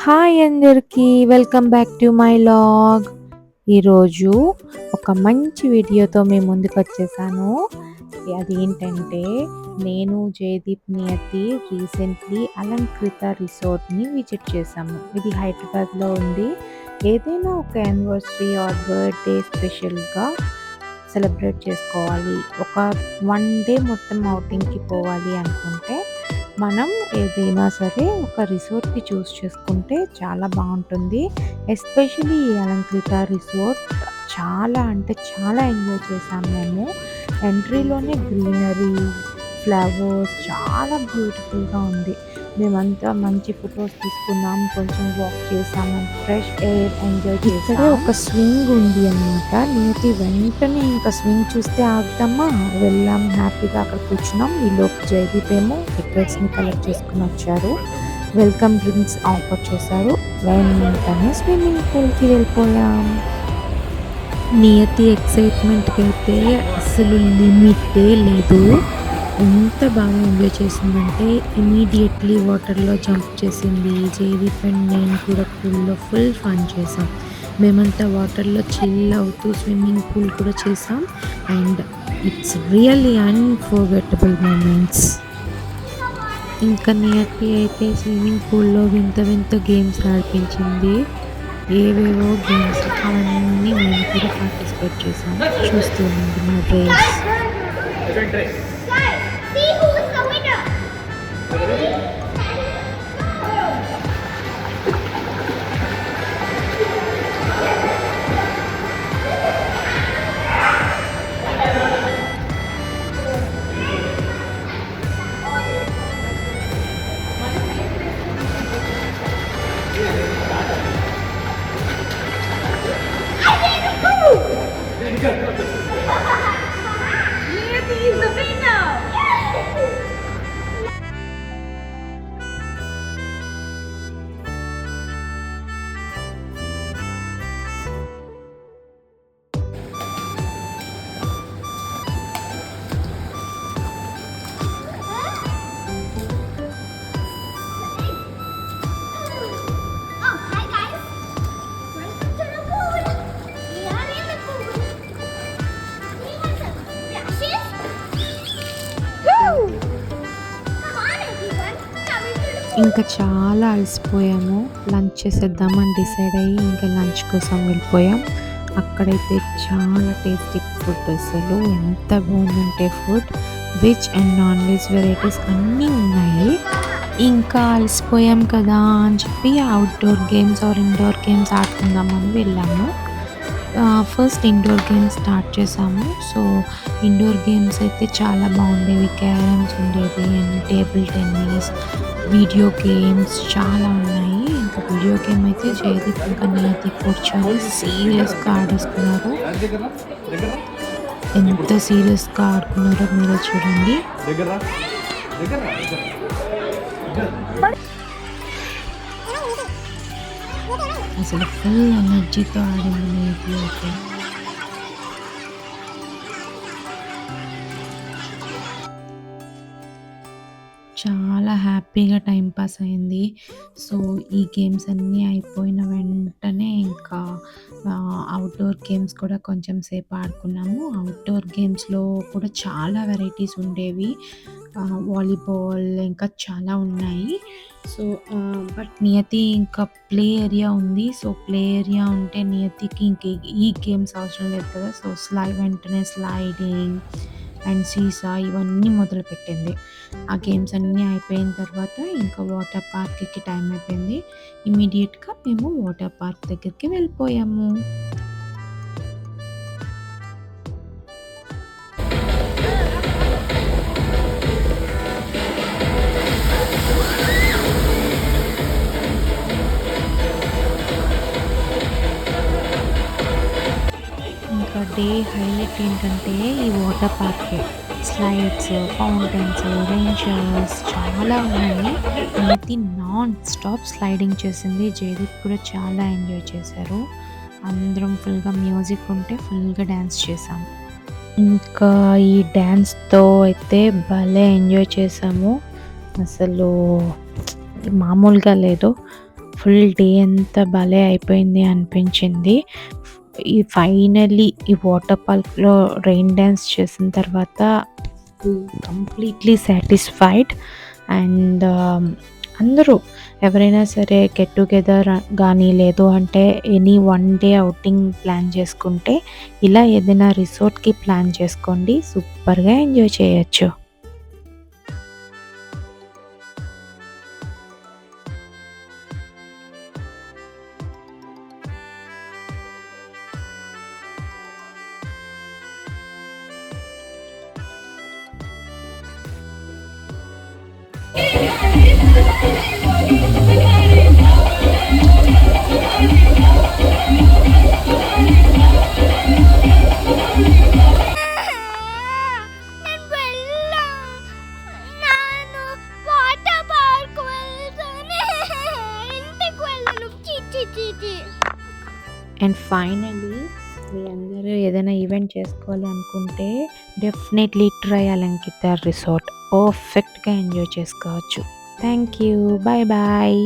Hi అందరికీ welcome back to my vlog. ఈరోజు ఒక మంచి వీడియోతో మేము ముందుకు వచ్చేసాను. అది ఏంటంటే నేను జయదీప్ నియతి రీసెంట్లీ అలంకృత రిసార్ట్ని విజిట్ చేసాము. ఇది హైదరాబాద్లో ఉంది. ఏదైనా ఒక యానివర్సరీ ఆర్ బర్త్డే స్పెషల్గా సెలబ్రేట్ చేసుకోవాలి, ఒక 1 డే మొత్తం అవుటింగ్కి పోవాలి అనుకుంటే మనం ఏదైనా సరే ఒక రిసార్ట్‌ని చూస్ చేసుకుంటే చాలా బాగుంటుంది. ఎస్పెషల్లీ ఈ అలంకృత రిసార్ట్ చాలా అంటే చాలా ఎంజాయ్ చేసాం మేము. ఎంట్రీలోనే గ్రీనరీ, ఫ్లవర్స్ చాలా బ్యూటిఫుల్‌గా ఉంది. మేమంతా మంచి ఫొటోస్ తీసుకున్నాం, కొంచెం వాక్ చేసాము, ఫ్రెష్ ఎయిర్ ఎంజాయ్ చేసాం. ఇక్కడే ఒక స్వింగ్ ఉంది అన్నమాట. నేతి వెంటనే ఇంకా స్వింగ్ చూస్తే ఆగుతామా, వెళ్ళాం హ్యాపీగా అక్కడ కూర్చున్నాం. ఈలోపు జయదీప్ ఏమో టికెట్స్ని కలెక్ట్ చేసుకుని వచ్చారు. వెల్కమ్ డ్రింక్స్ ఆఫర్ చేశారు. వెంటనే స్విమ్మింగ్ పూల్కి వెళ్ళిపోయాం. నియతి ఎక్సైట్మెంట్కి అయితే అసలు లిమిటే లేదు. ఎంత బాగా ఎంజాయ్ చేసిందంటే ఇమీడియట్లీ వాటర్లో జంప్ చేసింది. జయదీప్ అండ్ నేను కూడా పూల్లో ఫుల్ ఫన్ చేసాం. మేమంతా వాటర్లో చిల్ అవుతూ స్విమ్మింగ్ పూల్ కూడా చేసాం. And it's really unforgettable moments. ఇంకా నియతి అయితే స్విమ్మింగ్ పూల్లో వింత వింత గేమ్స్ ఆడిపించింది. ఏవేవో గేమ్స్, అవన్నీ మేము కూడా పార్టిసిపేట్ చేసాం. చూస్తూ ఉంది మా రేస్. ఇంకా చాలా అలసిపోయాము. లంచ్ చేసేద్దామని డిసైడ్ అయ్యి ఇంకా లంచ్ కోసం వెళ్ళిపోయాం. అక్కడైతే చాలా టేస్టీ ఫుడ్, అసలు ఎంత బాగుందంటే food, veg and non veg varieties అన్నీ ఉన్నాయి. ఇంకా అలసిపోయాం కదా అని చెప్పి outdoor games or indoor games ఆడుకుందామని వెళ్ళాము. ఫస్ట్ ఇండోర్ గేమ్స్ స్టార్ట్ చేసాము. సో ఇండోర్ గేమ్స్ అయితే చాలా బాగుండేవి. క్యారమ్స్ ఉండేది and table tennis, video games చాలా ఉన్నాయి. ఇంకా వీడియో గేమ్ అయితే జయదీప్ ఇంకా నియతి కూర్చొని సీరియస్గా ఆడేస్తున్నారు. ఎంత సీరియస్గా ఆడుకున్నారో మీరే చూడండి. అసలు ఫుల్ ఎనర్జీతో ఆడింది నియతి అయితే. చాలా హ్యాపీగా టైం పాస్ అయింది. సో ఈ గేమ్స్ అన్నీ అయిపోయిన వెంటనే ఇంకా అవుట్డోర్ గేమ్స్ కూడా కొంచెం సేపు ఆడుకున్నాము. అవుట్డోర్ గేమ్స్లో కూడా చాలా వెరైటీస్ ఉండేవి. వాలీబాల్ ఇంకా చాలా ఉన్నాయి. సో బట్ నియతి ఇంకా ప్లే ఏరియా ఉంది. సో ప్లే ఏరియా ఉంటే నియతికి ఇంక ఈ గేమ్స్ అవసరం లేదు కదా. సో వెంటనే స్లైడింగ్ అండ్ సీసా ఇవన్నీ మొదలుపెట్టింది. ఆ గేమ్స్ అన్నీ అయిపోయిన తర్వాత ఇంకా వాటర్ పార్క్కి టైం అయిపోయింది. ఇమీడియట్గా మేము వాటర్ పార్క్ దగ్గరికి వెళ్ళిపోయాము. ఇంకా డే హైలైట్ ఏంటంటే ఈ వాటర్ పార్కే. స్లైడ్స్, ఫౌంటైన్స్, రెయిన్ షవర్స్ చాలా ఉన్నాయి. నియతి నాన్ స్టాప్ స్లైడింగ్ చేసింది. జయదీప్ కూడా చాలా ఎంజాయ్ చేశారు. అందరం ఫుల్గా మ్యూజిక్ ఉంటే ఫుల్గా డ్యాన్స్ చేసాము. ఇంకా ఈ డ్యాన్స్‌తో అయితే భలే ఎంజాయ్ చేసాము. అసలు మామూలుగా లేదు. ఫుల్ డే అంతా భలే అయిపోయింది అనిపించింది. ఫైనల్లీ ఈ వాటర్ పార్క్‌లో రెయిన్ డాన్స్ చేసిన తర్వాత కంప్లీట్‌లీ సాటిస్ఫైడ్. అండ్ అందరూ ఎవరైనా సరే గెట్ టుగెదర్ గానీ, లేదు అంటే any one day outing plan చేసుకుంటే ఇలా ఏదైనా రిసార్ట్‌కి ప్లాన్ చేసుకోండి. సూపర్‌గా ఎంజాయ్ చేయొచ్చు. నేను వెళ్ళా. నేను వాటర్ పార్క్ వెళ్తానే. ఇంటికి వెళ్ళను. చి చి చి చి. అండ్ ఫైనల్లీ మీ అందరూ ఏదైనా ఈవెంట్ చేసుకోవాలి అనుకుంటే డెఫినెట్లీ ట్రై అలంకిత రిసార్ట్. పర్ఫెక్ట్‌గా ఎంజాయ్ చేసుకోవచ్చు. Thank you. Bye bye.